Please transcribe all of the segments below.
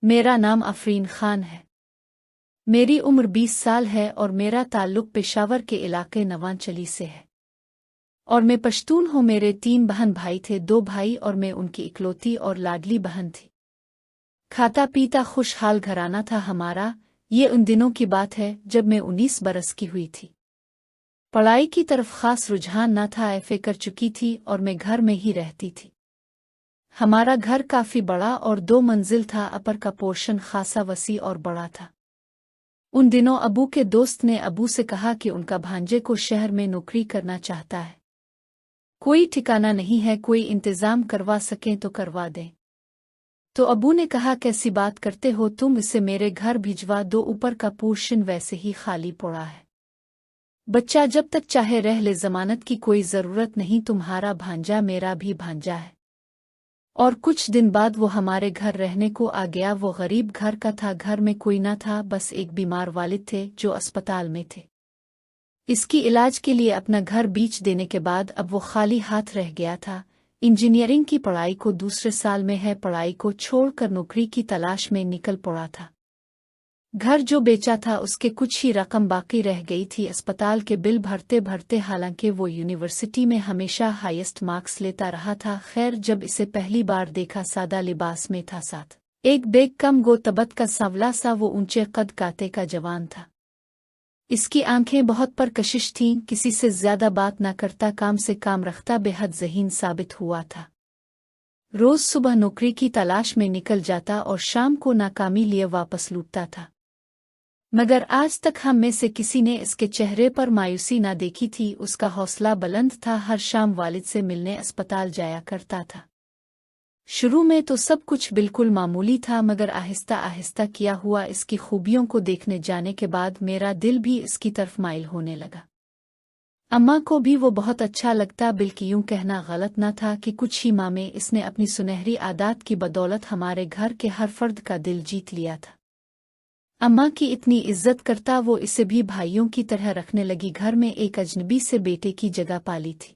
मेरा नाम अफरीन खान है। मेरी उम्र 20 साल है और मेरा ताल्लुक पेशावर के इलाके नवांचली से है। और मैं पश्तून हूँ। मेरे 3 बहन भाई थे, 2 भाई और मैं उनकी इकलौती और लाडली बहन थी। खाता पीता खुशहाल घराना था हमारा। ये उन दिनों की बात है जब मैं 19 बरस की हुई थी। पढ़ाई की तरफ खास रुझान न था, एफए कर चुकी थी और मैं घर में ही रहती थी। हमारा घर काफी बड़ा और 2 मंजिल था। अपर का पोर्शन खासा वसी और बड़ा था। उन दिनों अबू के दोस्त ने अबू से कहा कि उनका भांजे को शहर में नौकरी करना चाहता है। कोई ठिकाना नहीं है, कोई इंतजाम करवा सकें तो करवा दें। तो अबू ने कहा, कैसी बात करते हो तुम, इसे मेरे घर भिजवा दो, ऊपर का पोर्शन वैसे ही खाली पड़ा है। बच्चा जब तक चाहे रह ले, जमानत की कोई जरूरत नहीं, तुम्हारा भांजा मेरा भी भांजा है। और कुछ दिन बाद वो हमारे घर रहने को आ गया। वो गरीब घर का था, घर में कोई न था, बस एक बीमार वालिद थे जो अस्पताल में थे। इसकी इलाज के लिए अपना घर बेच देने के बाद अब वो खाली हाथ रह गया था। इंजीनियरिंग की पढ़ाई को दूसरे साल में है, पढ़ाई को छोड़कर नौकरी की तलाश में निकल पड़ा था। घर जो बेचा था उसके कुछ ही रकम बाकी रह गई थी अस्पताल के बिल भरते भरते। हालांकि वो यूनिवर्सिटी में हमेशा हाईएस्ट मार्क्स लेता रहा था। खैर, जब इसे पहली बार देखा सादा लिबास में था, साथ एक बेग कम गो तबत का सांवला सा, वो ऊंचे कद काते का जवान था। इसकी आंखें बहुत परकशिश थीं, किसी से ज्यादा बात न करता, काम से काम रखता, बेहद ज़हीन साबित हुआ था। रोज सुबह नौकरी की तलाश में निकल जाता और शाम को नाकामी लिए वापस लौटता था। मगर आज तक हम में से किसी ने इसके चेहरे पर मायूसी ना देखी थी। उसका हौसला बुलंद था, हर शाम वालिद से मिलने अस्पताल जाया करता था। शुरू में तो सब कुछ बिल्कुल मामूली था, मगर आहिस्ता आहिस्ता किया हुआ इसकी खूबियों को देखने जाने के बाद मेरा दिल भी इसकी तरफ माइल होने लगा। अम्मा को भी वो बहुत अच्छा लगता, बल्कि यूं कहना गलत न था कि कुछ ही माह में इसने अपनी सुनहरी आदत की बदौलत हमारे घर के हर फर्द का दिल जीत लिया था। अम्मा की इतनी इज्जत करता, वो इसे भी भाइयों की तरह रखने लगी। घर में एक अजनबी से बेटे की जगह पाली थी।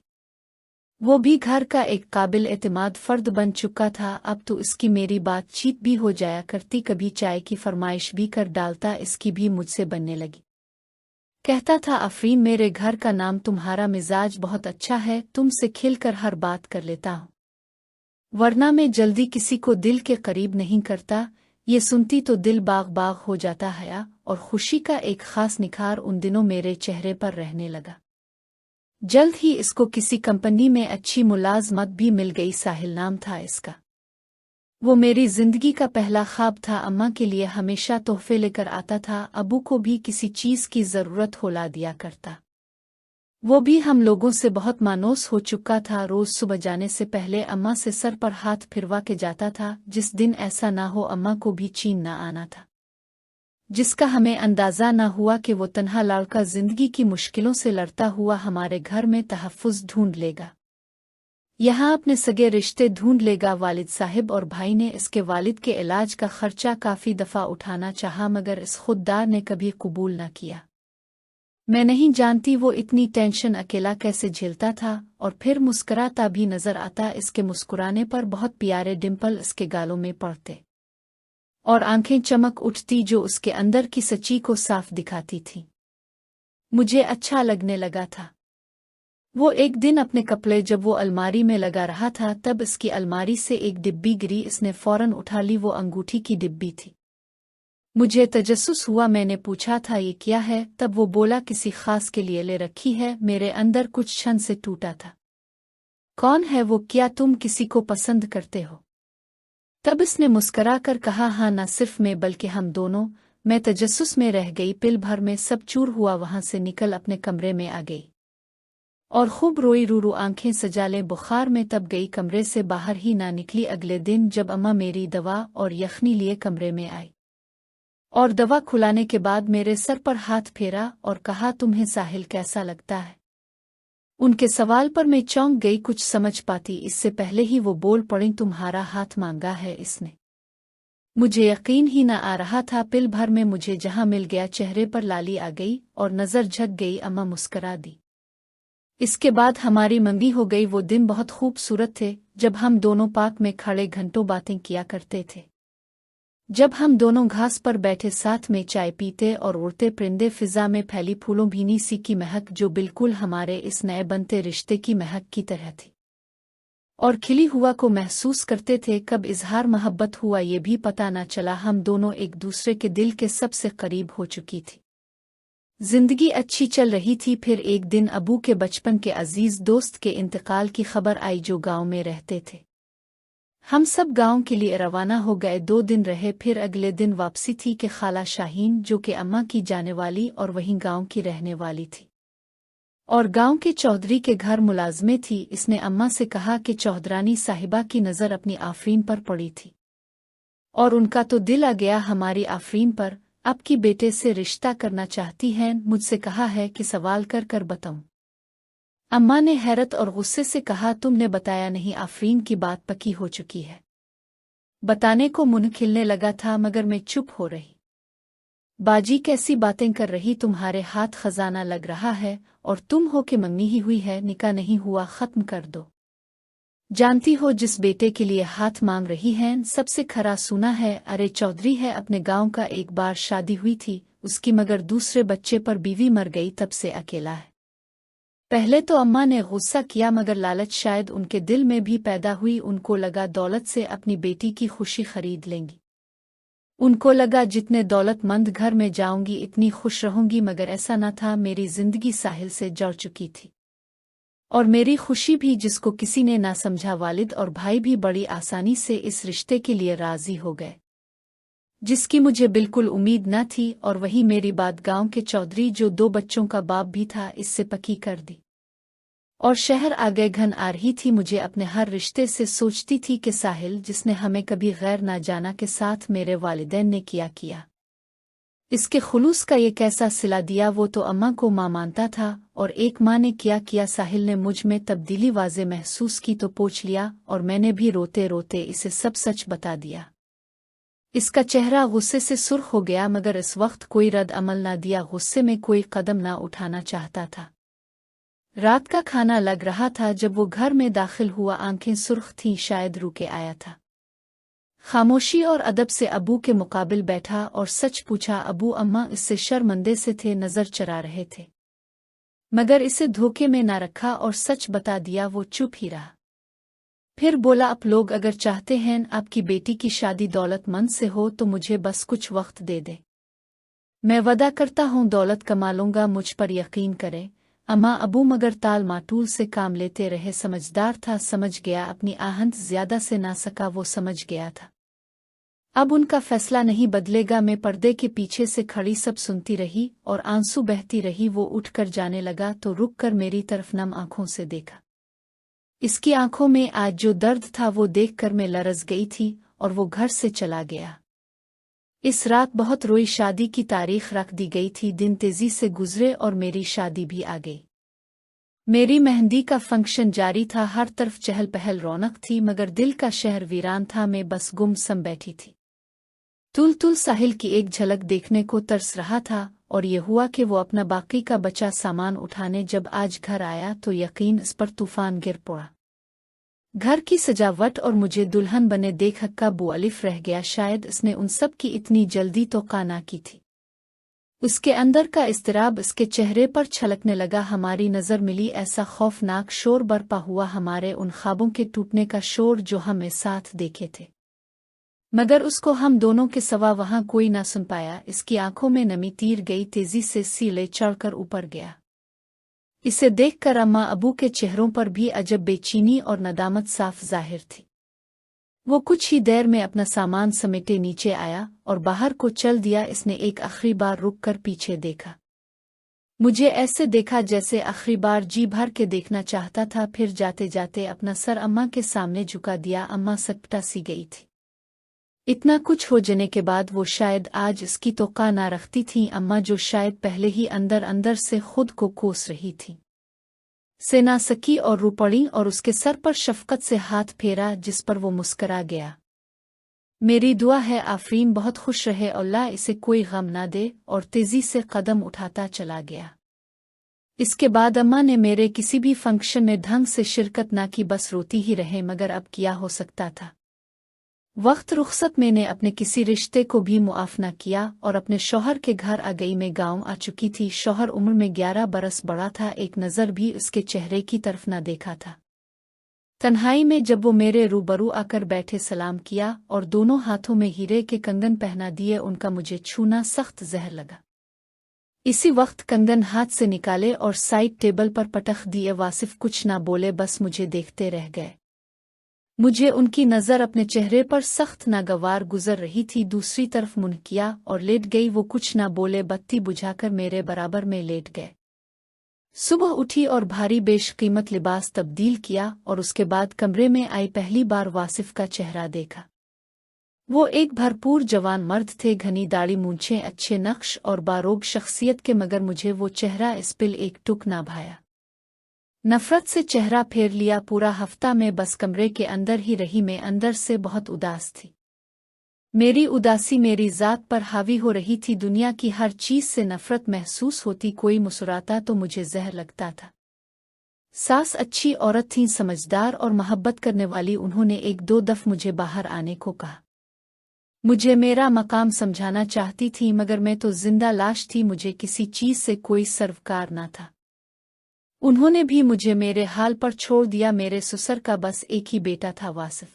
वो भी घर का एक काबिल एतमाद फर्द बन चुका था। अब तो इसकी मेरी बातचीत भी हो जाया करती, कभी चाय की फरमाइश भी कर डालता, इसकी भी मुझसे बनने लगी। कहता था, अफरीन, मेरे घर का नाम, तुम्हारा मिजाज बहुत अच्छा है, तुमसे खिलकर हर बात कर लेता हूँ, वरना मैं जल्दी किसी को दिल के करीब नहीं करता। ये सुनती तो दिल बाग बाग हो जाता है और खुशी का एक खास निखार उन दिनों मेरे चेहरे पर रहने लगा। जल्द ही इसको किसी कंपनी में अच्छी मुलाजमत भी मिल गई। साहिल नाम था इसका। वो मेरी जिंदगी का पहला ख्वाब था। अम्मा के लिए हमेशा तोहफे लेकर आता था, अबू को भी किसी चीज की जरूरत हो ला दिया करता। वो भी हम लोगों से बहुत मानूस हो चुका था। रोज सुबह जाने से पहले अम्मा से सर पर हाथ फिरवा के जाता था। जिस दिन ऐसा ना हो अम्मा को भी चैन न आना था, जिसका हमें अंदाजा न हुआ कि वो तन्हा लड़का जिंदगी की मुश्किलों से लड़ता हुआ हमारे घर में तहफ़्फ़ुज़ ढूंढ लेगा, यहाँ अपने सगे रिश्ते ढूंढ लेगा। वालिद साहिब और भाई ने इसके वालिद के इलाज का खर्चा काफ़ी दफ़ा उठाना चाहा, मगर इस खुददार ने कभी कबूल न किया। मैं नहीं जानती वो इतनी टेंशन अकेला कैसे झेलता था, और फिर मुस्कुराता भी नजर आता। इसके मुस्कुराने पर बहुत प्यारे डिम्पल इसके गालों में पड़ते और आंखें चमक उठती, जो उसके अंदर की सच्ची को साफ दिखाती थी। मुझे अच्छा लगने लगा था। वो एक दिन अपने कपड़े जब वो अलमारी में लगा रहा था, तब इसकी अलमारी से एक डिब्बी गिरी। इसने फौरन उठा ली। वो अंगूठी की डिब्बी थी। मुझे तजस्सुस हुआ, मैंने पूछा था, ये क्या है? तब वो बोला, किसी खास के लिए ले रखी है। मेरे अंदर कुछ क्षण से टूटा था। कौन है वो? क्या तुम किसी को पसंद करते हो? तब इसने मुस्करा कर कहा, हाँ, न सिर्फ मैं बल्कि हम दोनों। मैं तजस्सुस में रह गई, पिल भर में सब चूर हुआ। वहां से निकल अपने कमरे में आ गई और खूब रोई, रू आंखें सजा ले बुखार में। तब गई, कमरे से बाहर ही ना निकली। अगले दिन जब अम्मा मेरी दवा और यखनी लिए कमरे में आई और दवा खुलाने के बाद मेरे सर पर हाथ फेरा और कहा, तुम्हें साहिल कैसा लगता है? उनके सवाल पर मैं चौंक गई, कुछ समझ पाती इससे पहले ही वो बोल पड़ी, तुम्हारा हाथ मांगा है इसने। मुझे यकीन ही न आ रहा था। पिल भर में मुझे जहां मिल गया, चेहरे पर लाली आ गई और नजर झक गई। अम्मा मुस्करा दी। इसके बाद हमारी मंगी हो गई। वो दिन बहुत खूबसूरत थे जब हम दोनों पार्क में खड़े घंटों बातें किया करते थे। जब हम दोनों घास पर बैठे साथ में चाय पीते और उड़ते परिंदे फिजा में फैली फूलों भीनी सी की महक जो बिल्कुल हमारे इस नए बनते रिश्ते की महक की तरह थी और खिली हुआ को महसूस करते थे। कब इजहार मोहब्बत हुआ ये भी पता न चला। हम दोनों एक दूसरे के दिल के सबसे करीब हो चुकी थी। जिंदगी अच्छी चल रही थी। फिर एक दिन अबू के बचपन के अजीज दोस्त के इंतकाल की खबर आई जो गांव में रहते थे। हम सब गांव के लिए रवाना हो गए। 2 दिन रहे, फिर अगले दिन वापसी थी कि खाला शाहीन जो कि अम्मा की जाने वाली और वहीं गांव की रहने वाली थी और गांव के चौधरी के घर मुलाजमे थी, इसने अम्मा से कहा कि चौधरानी साहिबा की नज़र अपनी आफरीन पर पड़ी थी और उनका तो दिल आ गया हमारी आफरीन पर। अब की बेटे से रिश्ता करना चाहती हैं। मुझसे कहा है कि सवाल कर कर बताऊं। अम्मा ने हैरत और गुस्से से कहा, तुमने बताया नहीं? आफरीन की बात पक्की हो चुकी है। बताने को मुंह खिलने लगा था मगर मैं चुप हो रही। बाजी कैसी बातें कर रही, तुम्हारे हाथ खजाना लग रहा है और तुम हो कि मंगनी ही हुई है, निकाह नहीं हुआ, खत्म कर दो। जानती हो जिस बेटे के लिए हाथ मांग रही हैं सबसे खरा सुना है। अरे चौधरी है, अपने गांव का, एक बार शादी हुई थी उसकी मगर दूसरे बच्चे पर बीवी मर गई, तब से अकेला है। पहले तो अम्मा ने गुस्सा किया मगर लालच शायद उनके दिल में भी पैदा हुई। उनको लगा दौलत से अपनी बेटी की खुशी खरीद लेंगी। उनको लगा जितने दौलतमंद घर में जाऊंगी इतनी खुश रहूंगी, मगर ऐसा न था। मेरी जिंदगी साहिल से जड़ चुकी थी और मेरी खुशी भी, जिसको किसी ने ना समझा। वालिद और भाई भी बड़ी आसानी से इस रिश्ते के लिए राजी हो गए जिसकी मुझे बिल्कुल उम्मीद न थी। और वही मेरी बात गांव के चौधरी जो 2 बच्चों का बाप भी था इससे पक्की कर दी और शहर आ गए। घन आ रही थी मुझे अपने हर रिश्ते से। सोचती थी कि साहिल जिसने हमें कभी गैर ना जाना के साथ मेरे वालिदैन ने किया इसके खुलूस का ये कैसा सिला दिया। वो तो अम्मा को मां मानता था और एक मां ने किया। साहिल ने मुझ में तब्दीली वाजे महसूस की तो पूछ लिया और मैंने भी रोते रोते इसे सब सच बता दिया। इसका चेहरा गुस्से से सुर्ख हो गया मगर इस वक्त कोई रद्द अमल ना दिया। गुस्से में कोई कदम ना उठाना चाहता था। रात का खाना लग रहा था जब वो घर में दाखिल हुआ। आंखें सुर्ख थीं, शायद रुके आया था। खामोशी और अदब से अबू के मुकाबिल बैठा और सच पूछा। अबू अम्मा इससे शर्मंदे से थे, नजर चरा रहे थे मगर इसे धोखे में ना रखा और सच बता दिया। वो चुप ही रहा। फिर बोला, आप लोग अगर चाहते हैं आपकी बेटी की शादी दौलतमंद से हो तो मुझे बस कुछ वक्त दे दे। मैं वादा करता हूँ दौलत कमा लूंगा, मुझ पर यकीन करें। अम्मा अबू मगर ताल मातूल से काम लेते रहे। समझदार था, समझ गया, अपनी आहंत ज्यादा से ना सका। वो समझ गया था अब उनका फैसला नहीं बदलेगा। मैं पर्दे के पीछे से खड़ी सब सुनती रही और आंसू बहती रही। वो उठकर जाने लगा तो रुक कर मेरी तरफ नम आंखों से देखा। इसकी आंखों में आज जो दर्द था वो देखकर मैं लरज गई थी और वो घर से चला गया। इस रात बहुत रोई। शादी की तारीख रख दी गई थी। दिन तेजी से गुजरे और मेरी शादी भी आ गई। मेरी मेहंदी का फंक्शन जारी था। हर तरफ चहल पहल रौनक थी मगर दिल का शहर वीरान था। मैं बस गुमसम बैठी थी। तुल साहिल की एक झलक देखने को तरस रहा था और ये हुआ कि वो अपना बाकी का बचा सामान उठाने जब आज घर आया तो यकीन इस पर तूफान गिर पड़ा। घर की सजावट और मुझे दुल्हन बने देख हक्का बुअलिफ रह गया। शायद इसने उन सब की इतनी जल्दी तो काना की थी। उसके अंदर का इस्तिराब इसके चेहरे पर छलकने लगा। हमारी नजर मिली, ऐसा खौफनाक शोर बरपा हुआ, हमारे उन ख्वाबों के टूटने का शोर जो हमें साथ देखे थे मगर उसको हम दोनों के सवा वहां कोई ना सुन पाया। इसकी आंखों में नमी तीर गई, तेजी से सीले चढ़कर ऊपर गया। इसे देखकर अम्मा अबू के चेहरों पर भी अजब बेचैनी और नदामत साफ जाहिर थी। वो कुछ ही देर में अपना सामान समेटे नीचे आया और बाहर को चल दिया। इसने एक आखिरी बार रुक कर पीछे देखा। मुझे ऐसे देखा जैसे आखिरी बार जी भर के देखना चाहता था। फिर जाते जाते अपना सर अम्मा के सामने झुका दिया। अम्मा सटपटा सी गई थी। इतना कुछ हो जाने के बाद वो शायद आज इसकी तोक़ा ना रखती थी। अम्मा जो शायद पहले ही अंदर अंदर से खुद को कोस रही थी, से ना सकी और रो पड़ी और उसके सर पर शफकत से हाथ फेरा जिस पर वो मुस्करा गया। मेरी दुआ है आफरीन बहुत खुश रहे, अल्लाह इसे कोई गम ना दे। और तेजी से कदम उठाता चला गया। इसके बाद अम्मा ने मेरे किसी भी फंक्शन में ढंग से शिरकत ना की, बस रोती ही रहे। मगर अब क्या हो सकता था। वक्त रुखसत मैंने अपने किसी रिश्ते को भी मुआफ न किया और अपने शौहर के घर आ गई। मैं गांव आ चुकी थी। शौहर उम्र में 11 बरस बड़ा था। एक नज़र भी उसके चेहरे की तरफ न देखा था। तन्हाई में जब वो मेरे रूबरू आकर बैठे सलाम किया और दोनों हाथों में हीरे के कंगन पहना दिए, उनका मुझे छूना सख्त जहर लगा। इसी वक्त कंगन हाथ से निकाले और साइड टेबल पर पटक दिए। वासिफ कुछ ना बोले, बस मुझे देखते रह गए। मुझे उनकी नज़र अपने चेहरे पर सख्त नागवार गुजर रही थी। दूसरी तरफ मुंह किया और लेट गई। वो कुछ ना बोले, बत्ती बुझाकर मेरे बराबर में लेट गए। सुबह उठी और भारी बेशकीमत लिबास तब्दील किया और उसके बाद कमरे में आई। पहली बार वासिफ का चेहरा देखा। वो एक भरपूर जवान मर्द थे, घनी दाढ़ी, मूंछें, अच्छे नक्श और बारोग शख्सियत के, मगर मुझे वो चेहरा इस पिल एक टुक ना भाया। नफरत से चेहरा फेर लिया। पूरा हफ्ता मैं बस कमरे के अंदर ही रही। मैं अंदर से बहुत उदास थी। मेरी उदासी मेरी ज़ात पर हावी हो रही थी। दुनिया की हर चीज़ से नफरत महसूस होती। कोई मुस्कुराता तो मुझे जहर लगता था। सास अच्छी औरत थीं, समझदार और मोहब्बत करने वाली। उन्होंने एक दो दफ़ मुझे बाहर आने को कहा। मुझे मेरा मकाम समझाना चाहती थी, मगर मैं तो जिंदा लाश थी। मुझे किसी चीज़ से कोई सरोकार न था। उन्होंने भी मुझे मेरे हाल पर छोड़ दिया। मेरे ससुर का बस एक ही बेटा था, वासिफ।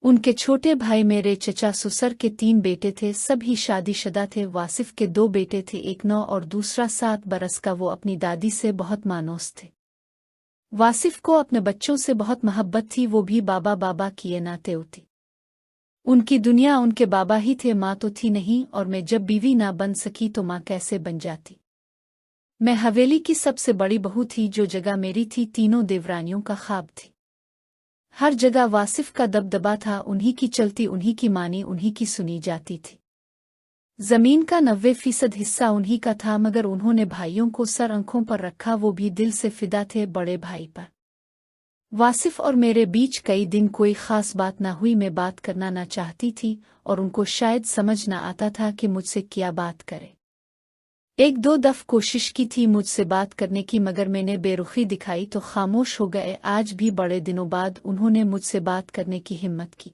उनके छोटे भाई मेरे चचा ससुर के 3 बेटे थे, सभी शादीशुदा थे। वासिफ के 2 बेटे थे, एक 9 और दूसरा 7 बरस का। वो अपनी दादी से बहुत मानूस थे। वासिफ को अपने बच्चों से बहुत मोहब्बत थी। वो भी बाबा बाबा किए नाते होती। उनकी दुनिया उनके बाबा ही थे, माँ तो थी नहीं। और मैं जब बीवी ना बन सकी तो माँ कैसे बन जाती। मैं हवेली की सबसे बड़ी बहू थी। जो जगह मेरी थी, तीनों देवरानियों का ख्वाब थी। हर जगह वासिफ का दबदबा था। उन्हीं की चलती, उन्हीं की मानी, उन्हीं की सुनी जाती थी। जमीन का 90% हिस्सा उन्हीं का था, मगर उन्होंने भाइयों को सर आंखों पर रखा। वो भी दिल से फिदा थे बड़े भाई पर। वासिफ और मेरे बीच कई दिन कोई खास बात ना हुई। मैं बात करना ना चाहती थी और उनको शायद समझ ना आता था कि मुझसे क्या बात करे। एक दो दफ़ कोशिश की थी मुझसे बात करने की, मगर मैंने बेरुखी दिखाई तो खामोश हो गए। आज भी बड़े दिनों बाद उन्होंने मुझसे बात करने की हिम्मत की।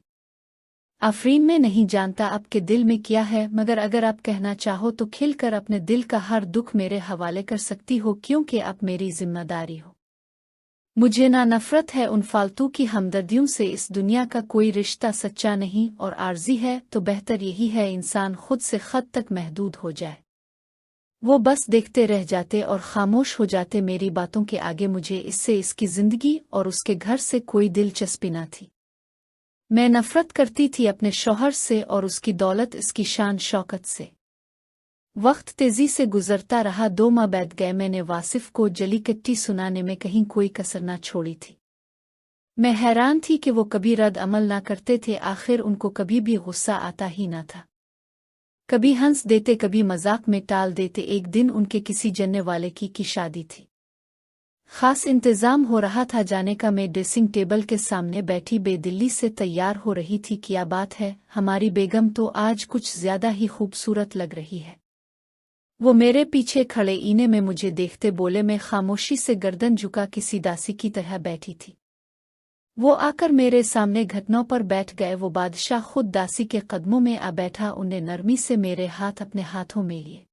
आफरीन, मैं नहीं जानता आपके दिल में क्या है, मगर अगर आप कहना चाहो तो खिलकर अपने दिल का हर दुख मेरे हवाले कर सकती हो, क्योंकि आप मेरी जिम्मेदारी हो। मुझे ना नफरत है उन फालतू की हमदर्दियों से। इस दुनिया का कोई रिश्ता सच्चा नहीं और आर्जी है, तो बेहतर यही है इंसान खुद से खद तक महदूद हो जाए। वो बस देखते रह जाते और खामोश हो जाते मेरी बातों के आगे। मुझे इससे, इसकी जिंदगी और उसके घर से कोई दिलचस्पी न थी। मैं नफरत करती थी अपने शौहर से और उसकी दौलत, इसकी शान शौकत से। वक्त तेजी से गुजरता रहा। 2 माह बीत गए। मैंने वासिफ को जली कट्टी सुनाने में कहीं कोई कसर न छोड़ी थी। मैं हैरान थी कि वो कभी रद्द अमल ना करते थे। आखिर उनको कभी भी गुस्सा आता ही न था। कभी हंस देते, कभी मजाक में टाल देते। एक दिन उनके किसी जानने वाले की शादी थी। खास इंतजाम हो रहा था जाने का। मैं ड्रेसिंग टेबल के सामने बैठी बेदिली से तैयार हो रही थी। क्या बात है, हमारी बेगम तो आज कुछ ज्यादा ही खूबसूरत लग रही है। वो मेरे पीछे खड़े इने में मुझे देखते बोले। मैं खामोशी से गर्दन झुका किसी दासी की तरह बैठी थी। वो आकर मेरे सामने घुटनों पर बैठ गए। वो बादशाह खुद दासी के कदमों में आ बैठा। उन्हें नरमी से मेरे हाथ अपने हाथों में लिए।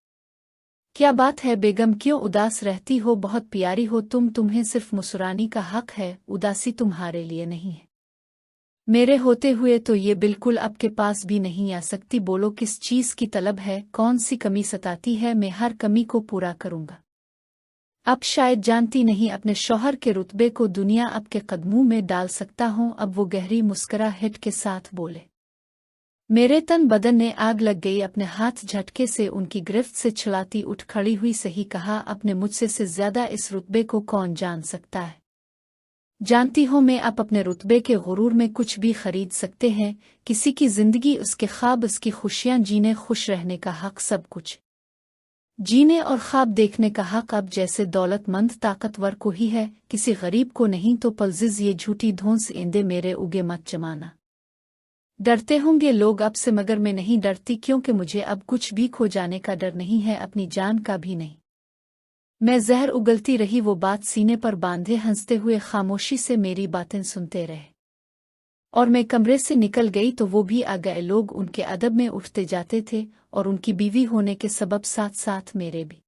क्या बात है बेगम, क्यों उदास रहती हो? बहुत प्यारी हो तुम, तुम्हें सिर्फ मुस्कुराने का हक है, उदासी तुम्हारे लिए नहीं है। मेरे होते हुए तो ये बिल्कुल आपके पास भी नहीं आ सकती। बोलो किस चीज की तलब है, कौन सी कमी सताती है? मैं हर कमी को पूरा करूंगा। अब शायद जानती नहीं, अपने शौहर के रुतबे को दुनिया आपके कदमों में डाल सकता हूं। अब वो गहरी मुस्कुराहट के साथ बोले। मेरे तन बदन ने आग लग गई। अपने हाथ झटके से उनकी गिरफ्त से छुड़ाती उठ खड़ी हुई। सही कहा अपने, मुझसे से ज्यादा इस रुतबे को कौन जान सकता है। जानती हो मैं, आप अपने रुतबे के गुरूर में कुछ भी खरीद सकते हैं। किसी की जिंदगी, उसके ख्वाब, उसकी खुशियां जीने, खुश रहने का हक, सब कुछ जीने और ख्वाब देखने का हक अब जैसे दौलतमंद ताकतवर को ही है, किसी गरीब को नहीं। तो पलजिज ये झूठी धौंस इंदे मेरे उगे मत जमाना। डरते होंगे लोग अब से, मगर मैं नहीं डरती, क्योंकि मुझे अब कुछ भी खो जाने का डर नहीं है, अपनी जान का भी नहीं। मैं जहर उगलती रही। वो बात सीने पर बांधे हंसते हुए खामोशी से मेरी बातें सुनते रहे। और मैं कमरे से निकल गई तो वो भी आ गए। लोग उनके अदब में उठते जाते थे और उनकी बीवी होने के सबब साथ साथ मेरे भी।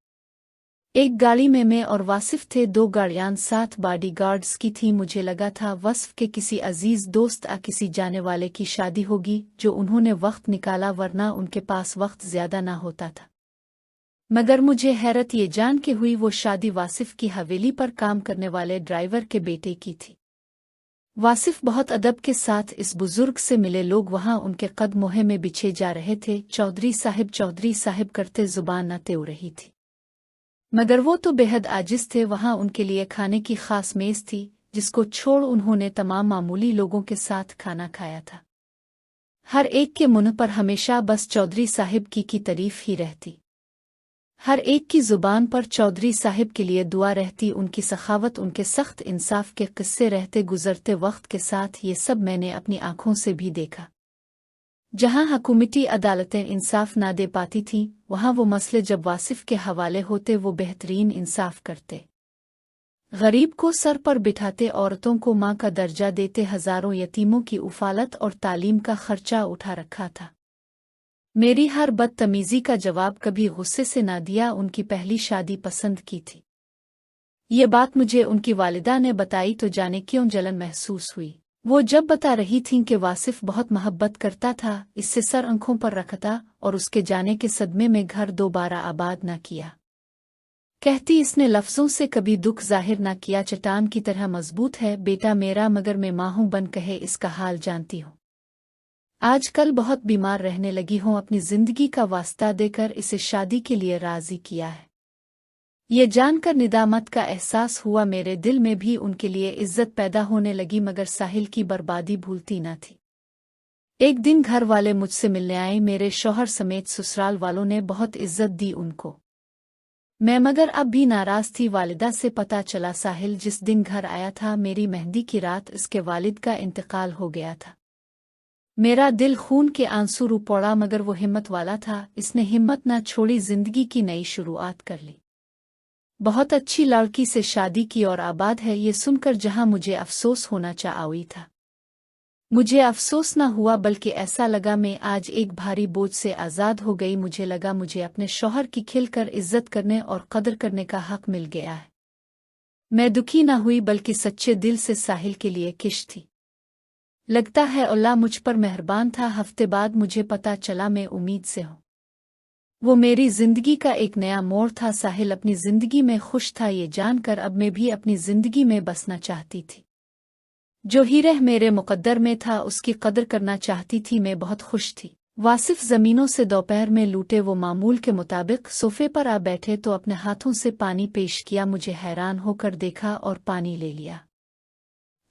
एक गाड़ी में मैं और वासिफ थे, 2 गाड़ियां साथ बॉडीगार्ड्स की थी। मुझे लगा था वस्फ के किसी अजीज दोस्त किसी जाने वाले की शादी होगी जो उन्होंने वक्त निकाला, वरना उनके पास वक्त ज्यादा ना होता था। मगर मुझे हैरत ये जान के हुई वो शादी वासिफ की हवेली पर काम करने वाले ड्राइवर के बेटे की थी। वासिफ बहुत अदब के साथ इस बुजुर्ग से मिले। लोग वहां उनके कद मोहे में बिछे जा रहे थे। चौधरी साहिब करते जुबान न तेव रही थी, मगर वो तो बेहद आजिज थे। वहां उनके लिए खाने की खास मेज थी जिसको छोड़ उन्होंने तमाम मामूली लोगों के साथ खाना खाया था। हर एक के मुंह पर हमेशा बस चौधरी साहिब की तारीफ ही रहती। हर एक की जुबान पर चौधरी साहिब के लिए दुआ रहती। उनकी सखावत, उनके सख्त इंसाफ के किस्से रहते गुजरते वक्त के साथ। ये सब मैंने अपनी आंखों से भी देखा। जहां हुकूमती अदालतें इंसाफ ना दे पाती थीं, वहां वो मसले जब वासिफ के हवाले होते वो बेहतरीन इंसाफ करते। गरीब को सर पर बिठाते, औरतों को मां का दर्जा देते, हजारों यतीमों की उफालत और तालीम का खर्चा उठा रखा था। मेरी हर बदतमीजी का जवाब कभी गुस्से से ना दिया। उनकी पहली शादी पसंद की थी। ये बात मुझे उनकी वालिदा ने बताई तो जाने क्यों जलन महसूस हुई। वो जब बता रही थीं कि वासिफ बहुत मोहब्बत करता था, इससे सर आंखों पर रखता और उसके जाने के सदमे में घर दोबारा आबाद न किया। कहती इसने लफ्जों से कभी दुख जाहिर न किया, चट्टान की तरह मजबूत है बेटा मेरा, मगर मैं माँ हूँ बन कहे इसका हाल जानती हूँ। आजकल बहुत बीमार रहने लगी हूँ, अपनी जिंदगी का वास्ता देकर इसे शादी के लिए राजी किया है। ये जानकर निदामत का एहसास हुआ। मेरे दिल में भी उनके लिए इज्जत पैदा होने लगी, मगर साहिल की बर्बादी भूलती न थी। एक दिन घर वाले मुझसे मिलने आए, मेरे शौहर समेत ससुराल वालों ने बहुत इज्जत दी उनको। मैं मगर अब भी नाराज थी। वालिदा से पता चला साहिल जिस दिन घर आया था मेरी मेहंदी की रात, इसके वालिद का इंतकाल हो गया था। मेरा दिल खून के आंसू रू पड़ा, मगर वो हिम्मत वाला था, इसने हिम्मत न छोड़ी, जिंदगी की नई शुरुआत कर ली। बहुत अच्छी लड़की से शादी की और आबाद है। ये सुनकर जहां मुझे अफसोस होना चाहिए था, मुझे अफसोस न हुआ, बल्कि ऐसा लगा मैं आज एक भारी बोझ से आज़ाद हो गई। मुझे लगा मुझे अपने शौहर की खिलकर इज्जत करने और कदर करने का हक मिल गया है। मैं दुखी न हुई, बल्कि सच्चे दिल से साहिल के लिए किश थी। लगता है अल्लाह मुझ पर मेहरबान था। हफ्ते बाद मुझे पता चला मैं उम्मीद से हूँ। वो मेरी जिंदगी का एक नया मोड़ था। साहिल अपनी जिंदगी में खुश था, ये जानकर अब मैं भी अपनी जिंदगी में बसना चाहती थी। जो ही रह मेरे मुकद्दर में था उसकी कदर करना चाहती थी। मैं बहुत खुश थी। वासिफ जमीनों से दोपहर में लूटे। वो मामूल के मुताबिक सोफे पर आ बैठे तो अपने हाथों से पानी पेश किया। मुझे हैरान होकर देखा और पानी ले लिया।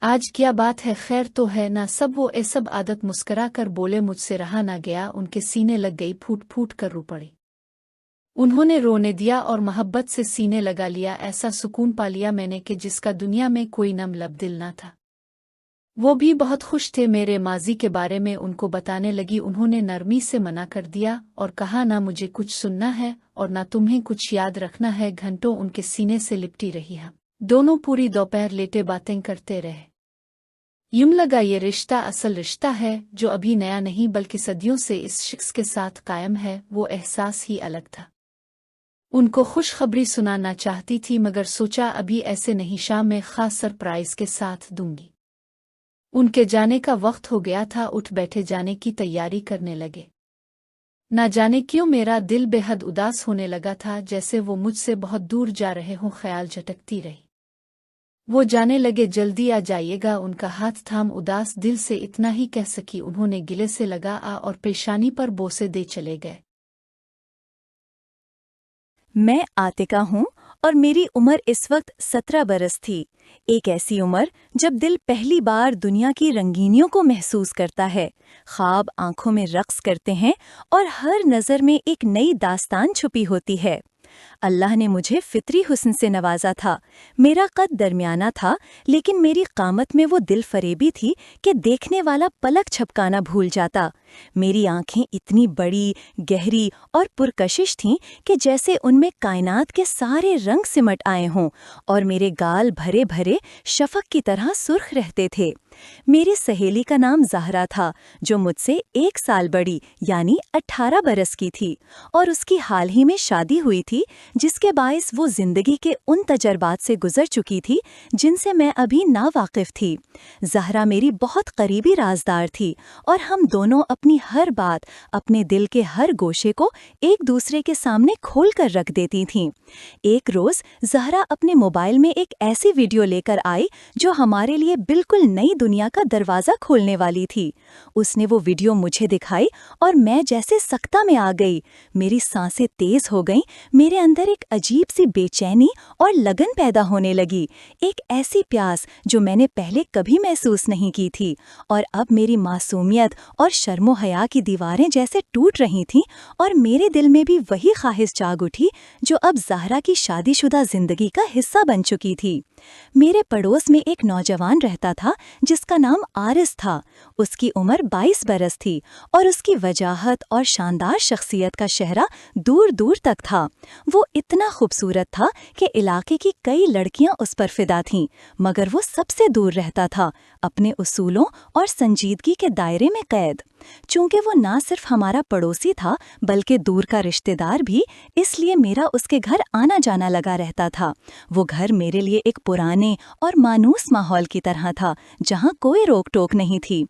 आज क्या बात है, खैर तो है ना सब? वो सब आदत मुस्करा कर बोले। मुझसे रहा ना गया, उनके सीने लग गई, फूट फूट कर रो पड़ी। उन्होंने रोने दिया और मोहब्बत से सीने लगा लिया। ऐसा सुकून पा लिया मैंने कि जिसका दुनिया में कोई नम लब दिल ना था। वो भी बहुत खुश थे। मेरे माजी के बारे में उनको बताने लगी। उन्होंने नरमी से मना कर दिया और कहा ना मुझे कुछ सुनना है और ना तुम्हें कुछ याद रखना है। घंटों उनके सीने से लिपटी रही। हम दोनों पूरी दोपहर लेटे बातें करते रहे। यूं लगा ये रिश्ता असल रिश्ता है जो अभी नया नहीं बल्कि सदियों से इस शख्स के साथ कायम है। वो एहसास ही अलग था। उनको खुशखबरी सुनाना चाहती थी, मगर सोचा अभी ऐसे नहीं, शाम में खास सरप्राइज के साथ दूंगी। उनके जाने का वक्त हो गया था। उठ बैठे, जाने की तैयारी करने लगे। ना जाने क्यों मेरा दिल बेहद उदास होने लगा था, जैसे वो मुझसे बहुत दूर जा रहे हों। ख्याल झटकती रही। वो जाने लगे, जल्दी आ जाइएगा। उनका हाथ थाम उदास दिल से इतना ही कह सकी। उन्होंने गिले से लगा और पेशानी पर बोसे दे चले गए। मैं आतिका हूँ और मेरी उम्र इस वक्त 17 बरस थी। एक ऐसी उम्र जब दिल पहली बार दुनिया की रंगीनियों को महसूस करता है, ख्वाब आंखों में रक्स करते हैं और हर नज़र में एक नई दास्तान छुपी होती है। अल्लाह ने मुझे फितरी हुस्न से नवाजा था। मेरा कद दरमियाना था, लेकिन मेरी कामत में वो दिल फरेबी थी कि देखने वाला पलक झपकाना भूल जाता। मेरी आंखें इतनी बड़ी, गहरी और पुरकशिश थीं कि जैसे उनमें कायनात के सारे रंग सिमट आए हों, और मेरे गाल भरे भरे शफक की तरह सुर्ख रहते थे। मेरी सहेली का नाम ज़हरा था, जो मुझसे 1 साल बड़ी यानी 18 बरस की थी, और उसकी हाल ही में शादी हुई थी, जिसके बायस वो जिंदगी के उन तजर्बात से गुजर चुकी थी जिनसे मैं अभी नावाकिफ थी। ज़हरा मेरी बहुत करीबी राजदार थी और हम दोनों अपनी हर बात, अपने दिल के हर गोशे को एक दूसरे के सामने खोल कर रख देती थीं। एक रोज़ ज़हरा अपने मोबाइल में एक ऐसी वीडियो लेकर आई जो हमारे लिए बिल्कुल नई दुनिया का दरवाज़ा खोलने वाली थी। उसने वो वीडियो मुझे दिखाई और मैं जैसे सख्ता में आ गई। मेरी सांसें तेज़ हो गईं, मेरे अंदर एक अजीब सी बेचैनी और लगन पैदा होने लगी, एक ऐसी प्यास जो मैंने पहले कभी महसूस नहीं की थी। और अब मेरी मासूमियत और शर्मो हया की दीवारें जैसे टूट रही थीं और मेरे दिल में भी वही ख्वाहिश जाग उठी जो अब ज़हरा की शादीशुदा जिंदगी का हिस्सा बन चुकी थी। मेरे पड़ोस में एक नौजवान रहता था जिसका नाम आरिस था। उसकी उम्र 22 बरस थी और उसकी वजाहत और शानदार शख्सियत का शहरा दूर दूर तक था। वो इतना खूबसूरत था कि इलाके की कई लड़कियां उस पर फिदा थीं, मगर वो सबसे दूर रहता था, अपने उसूलों और संजीदगी के दायरे में कैद। चूंकि वो ना सिर्फ हमारा पड़ोसी था बल्कि दूर का रिश्तेदार भी, इसलिए मेरा उसके घर आना जाना लगा रहता था। वो घर मेरे लिए एक पुराने और मानूस माहौल की तरह था, जहाँ कोई रोक टोक नहीं थी।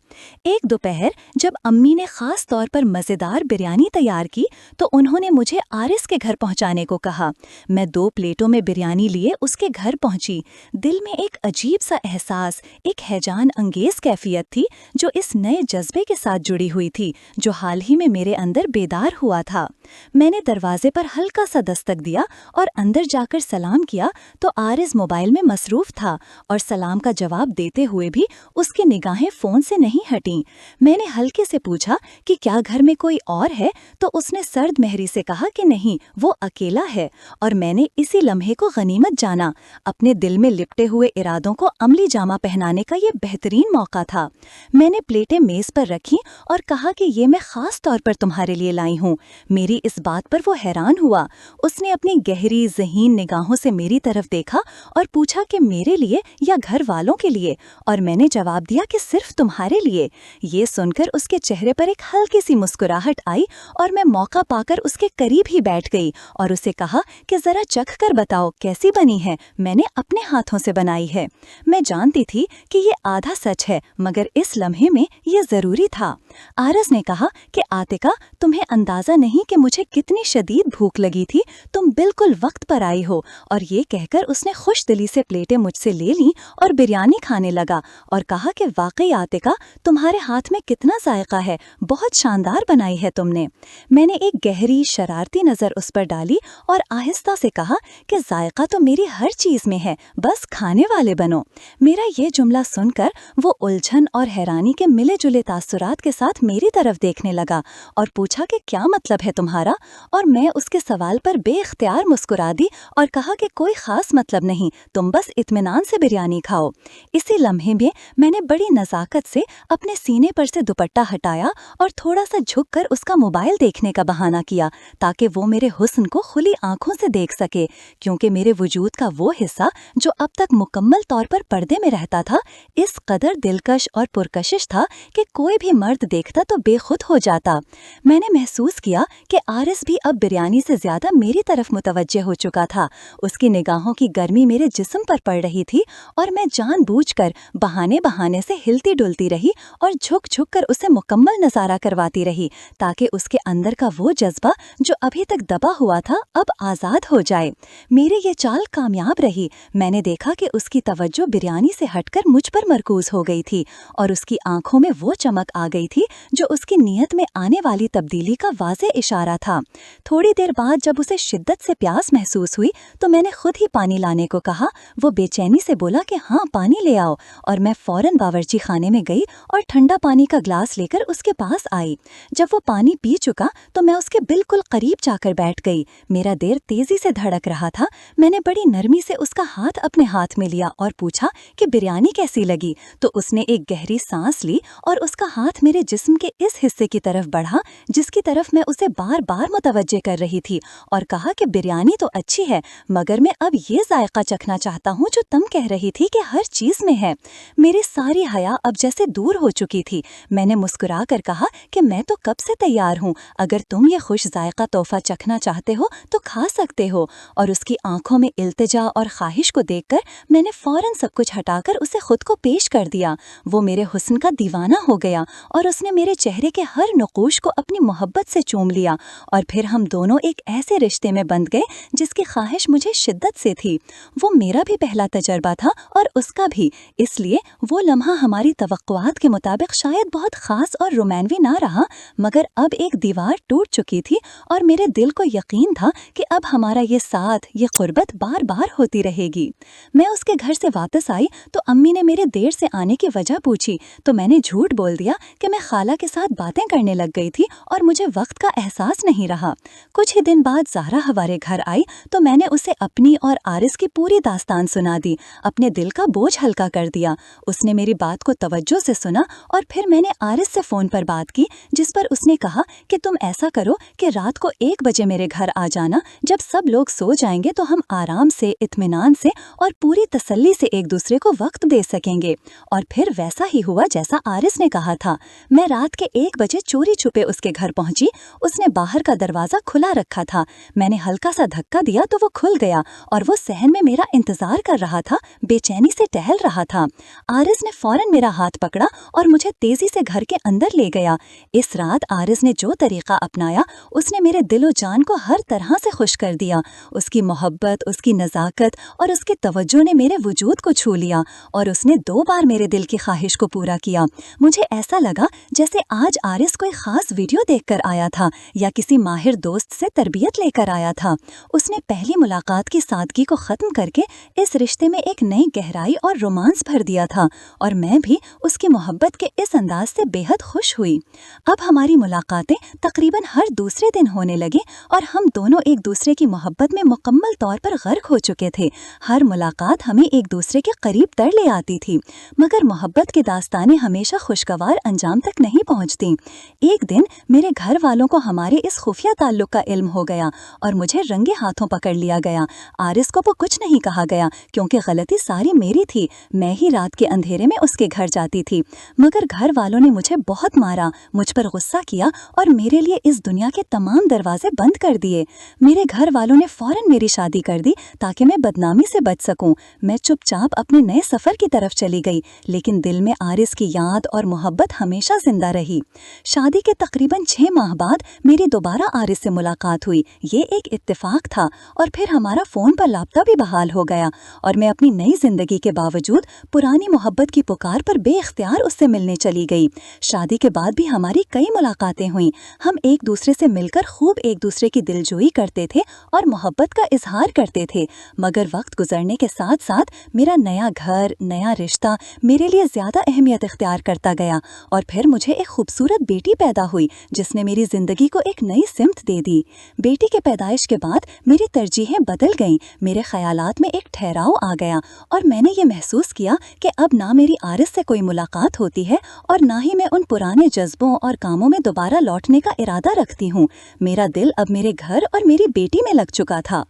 एक दोपहर जब अम्मी ने खास तौर पर मज़ेदार बिरयानी तैयार की तो उन्होंने मुझे आरिस के घर पहुँचाने को कहा। मैं 2 प्लेटों में बिरयानी लिए उसके घर पहुँची। दिल में एक अजीब सा एहसास, एक हैजान अंगेज कैफियत थी जो इस नए जज्बे के साथ जुड़ी हुई थी जो हाल ही में मेरे अंदर बेदार हुआ था। मैंने दरवाजे पर हल्का सा दस्तक दिया और अंदर जाकर सलाम किया तो आरिस मोबाइल में मसरूफ था और सलाम का जवाब देते हुए भी उसकी निगाहें फ़ोन से नहीं हटीं। मैंने हल्के से पूछा कि क्या घर में कोई और है, तो उसने सर्द महरी से कहा कि नहीं, वो अकेला है। और मैंने इसी लम्हे को गनीमत जाना। अपने दिल में लिपटे हुए इरादों को अमली जामा पहनाने का ये बेहतरीन मौका था। मैंने प्लेटें मेज़ पर रखीं और कहा कि ये मैं ख़ास तौर पर तुम्हारे लिए लाई हूँ। मेरी इस बात पर वो हैरान हुआ। उसने अपनी गहरी ज़हीन निगाहों से मेरी तरफ देखा और पूछा कि मेरे लिए या घर वालों के लिए, और मैंने जवाब दिया कि सिर्फ तुम्हारे लिए। ये सुनकर उसके चेहरे पर एक हल्की सी मुस्कुराहट आई और मैं मौका पाकर उसके करीब ही बैठ गई और उसे कहा कि ज़रा चख कर बताओ कैसी बनी है, मैंने अपने हाथों से बनाई है। मैं जानती थी कि ये आधा सच है, मगर इस लम्हे में ये ज़रूरी था। आरिस ने कहा कि आतिका, तुम्हें अंदाज़ा नहीं कि मुझे कितनी शदीद भूख लगी थी, तुम बिल्कुल वक्त पर आई हो। और ये कहकर उसने खुश दिली से प्लेटें मुझसे ले लीं और बिरयानी खाने लगा और कहा कि वाकई आतिका, तुम्हारे हाथ में कितना जायका है, बहुत शानदार बनाई है तुमने। मैंने एक गहरी शरारती नज़र उस पर डाली और आहिस्ता से कहा कि जायका तो मेरी हर चीज़ में है, बस खाने वाले बनो। मेरा ये जुमला सुनकर वो उलझन और हैरानी के मिले जुले तासुरात के साथ मेरी तरफ देखने लगा और पूछा कि क्या मतलब है तुम्हारा। और मैं उसके सवाल पर बेख्तियार मुस्कुरा दी और कहा कि कोई ख़ास मतलब नहीं, तुम बस इत्मीनान से बिरयानी खाओ। इसी लम्हे में मैंने बड़ी नज़ाकत से अपने सीने पर से दुपट्टा हटाया और थोड़ा सा झुककर उसका मोबाइल देखने का बहाना किया ताकि वो मेरे हुस्न को खुली आंखों से देख सके, क्योंकि मेरे वजूद का वो हिस्सा जो अब तक मुकम्मल तौर पर पर्दे में रहता था इस कदर दिलकश और पुरकशिश था कि कोई भी मर्द देखता तो बेखुद हो जाता। मैंने महसूस किया कि आरिस भी अब बिरयानी से ज़्यादा मेरी तरफ मुतवज्जे हो चुका था। उसकी निगाहों की गर्मी मेरे जिस्म पर पड़ रही थी और मैं जानबूझकर बहाने बहाने से हिलती डुलती रही और झुक झुक कर उसे मुकम्मल नज़ारा करवाती रही ताकि उसके अंदर का वो जज्बा जो अभी तक दबा हुआ था अब आज़ाद हो जाए। मेरी ये चाल कामयाब रही। मैंने देखा कि उसकी तवज्जो बिरयानी से हटकर मुझ पर मरकूज हो गई थी और उसकी आंखों में वो चमक आ गई थी जो उसकी नीयत में आने वाली तब्दीली का वाज़े इशारा था। थोड़ी देर बाद जब उसे शिद्दत से प्यास महसूस हुई तो मैंने खुद ही पानी लाने को कहा। वो बेचैनी से बोला कि हाँ, पानी ले आओ, और मैं फौरन बावर्ची खाने में गई और ठंडा पानी का ग्लास लेकर उसके पास आई। जब वो पानी पी चुका तो मैं उसके बिल्कुल करीब जाकर बैठ गई। मेरा दिल तेजी से धड़क रहा था। मैंने बड़ी नरमी से उसका हाथ अपने हाथ में लिया और पूछा कि बिरयानी कैसी लगी। तो उसने एक गहरी सांस ली और उसका हाथ मेरे जिस्म के इस हिस्से की तरफ बढ़ा जिसकी तरफ मैं उसे बार बार बार मुतवज्जे कर रही थी और कहा कि बिरयानी तो अच्छी है, मगर मैं अब ये जायका चखना चाहता हूँ जो तुम कह रही थी कि हर चीज़ में है। मेरी सारी हया अब जैसे दूर हो चुकी थी। मैंने मुस्कुरा कर कहा कि मैं तो कब से तैयार हूँ, अगर तुम ये खुश जायका तोहफा चखना चाहते हो तो खा सकते हो। और उसकी आंखों में इल्तिजा और ख्वाहिश को देखकर मैंने फौरन सब कुछ हटाकर उसे खुद को पेश कर दिया। वो मेरे हुस्न का दीवाना हो गया और उसने मेरे चेहरे के हर नक़ूश को अपनी मोहब्बत से चूम लिया और फिर हम दोनों एक ऐसे रिश्ते में बंध गए जिसकी ख्वाहिश मुझे शिद्दत से थी। वो मेरा भी पहला तजर्बा था और उसका भी, इसलिए वो लम्हा हमारी तवक्कुआत के मुताबिक शायद बहुत ख़ास और रोमानवी ना रहा, मगर अब एक दीवार टूट चुकी थी और मेरे दिल को यकीन था कि अब हमारा ये साथ, ये क़ुर्बत बार बार होती रहेगी। मैं उसके घर से वापस आई तो अम्मी ने मेरे देर से आने की वजह पूछी तो मैंने झूठ बोल दिया कि मैं खाला के साथ बातें करने लग गई थी और मुझे वक्त का एहसास नहीं रहा। कुछ ही दिन बाद ज़हरा हमारे घर आई तो मैंने उसे अपनी और आरिस की पूरी दास्तान सुना दी, अपने दिल का बोझ हल्का कर दिया। उसने मेरी बात को तवज्जो से सुना और फिर मैंने आरिस से फ़ोन पर बात की, जिस पर उसने कहा कि तुम ऐसा करो कि रात को 1 बजे मेरे घर आ जाना, जब सब लोग सो जाएंगे तो हम आराम से, इत्मीनान से और पूरी तसल्ली से एक दूसरे को वक्त दे सकेंगे। और फिर वैसा ही हुआ जैसा आरिस ने कहा था। मैं रात के 1 बजे चोरी छुपे उसके घर पहुंची। उसने बाहर का दरवाज़ा खुला रखा था। मैंने हल्का सा धक्का दिया तो वो खुल गया और वो सहन में मेरा इंतज़ार कर रहा था, बेचैनी से टहल रहा था। आरिस ने फ़ौरन मेरा हाथ पकड़ा और मुझे तेज़ी से घर के अंदर ले गया। इस रात आरिस ने जो तरीक़ा अपनाया, उसने मेरे दिलो जान को हर तरह से खुश कर दिया। उसकी मोहब्बत, उसकी नज़ाकत और उसकी तवज्जो ने मेरे वजूद को छू लिया और उसने 2 बार मेरे दिल की ख्वाहिश को पूरा किया। मुझे ऐसा लगा जैसे आज आरिस कोई ख़ास वीडियो देखकर आया था या किसी माहिर दोस्त से तरबियत लेकर आया था। उसने पहली मुलाकात की सादगी को ख़त्म करके इस रिश्ते में एक नई गहराई और रोमांस भर दिया था और मैं भी उसकी मोहब्बत के इस अंदाज से बेहद खुश हुई। अब हमारी मुलाकातें तकरीबन हर दूसरे दिन होने लगी और हम दोनों एक दूसरे की मोहब्बत में मुकम्मल तौर पर गर्क हो चुके थे। हर मुलाकात हमें एक दूसरे के करीब तर ले आती थी, मगर मोहब्बत की दास्तानें हमेशा खुशगवार अंजाम तक नहीं पहुंचती। एक दिन मेरे घर वालों को हमारे इस खुफिया ताल्लुक का इल्म हो गया और मुझे रंगे हाथों पकड़ लिया गया। आरिस को वो कुछ नहीं कहा गया क्योंकि गलती सारी मेरी थी। मैं ही रात के अंधेरे में उसके घर जाती थी, मगर घर वालों ने मुझे बहुत मारा, मुझ पर गुस्सा किया और मेरे लिए इस दुनिया के तमाम दरवाजे बंद कर दिए। मेरे घर वालों ने फौरन मेरी शादी कर दी ताकि मैं बदनामी से बच सकूं। मैं चुपचाप अपने नए सफ़र की तरफ चली गई, लेकिन दिल में आरिस की याद और मोहब्बत हमेशा जिंदा रही। शादी के तकरीबन 6 माह बाद मेरी दोबारा आरिस से मुलाकात हुई। ये एक इत्तेफाक था और फिर हमारा फ़ोन पर राब्ता भी बहाल हो गया और मैं अपनी नई ज़िंदगी के बावजूद पुरानी मोहब्बत की पुकार पर बेख्तियार उससे मिलने चली गई। शादी के बाद भी हमारी कई मुलाकातें हुईं। हम एक दूसरे से मिलकर खूब एक दूसरे की दिलजोई करते थे और मोहब्बत का इजहार करते थे, मगर वक्त गुजरने के साथ साथ मेरा नया घर, नया रिश्ता मेरे लिए ज़्यादा अहमियत इख्तियार करता गया और फिर मुझे एक खूबसूरत बेटी पैदा हुई जिसने मेरी ज़िंदगी को एक नई सिमत दे दी। बेटी के पैदाइश के बाद मेरी तरजीहें बदल गईं, मेरे ख्यालात में एक ठहराव आ गया और मैंने ये महसूस किया कि अब ना मेरी आरिस से कोई मुलाकात होती है और ना ही मैं उन पुराने जज्बों और कामों में दोबारा लौटने का इरादा रखती हूँ। मेरा दिल अब मेरे घर और मेरी बेटी में लग चुका था।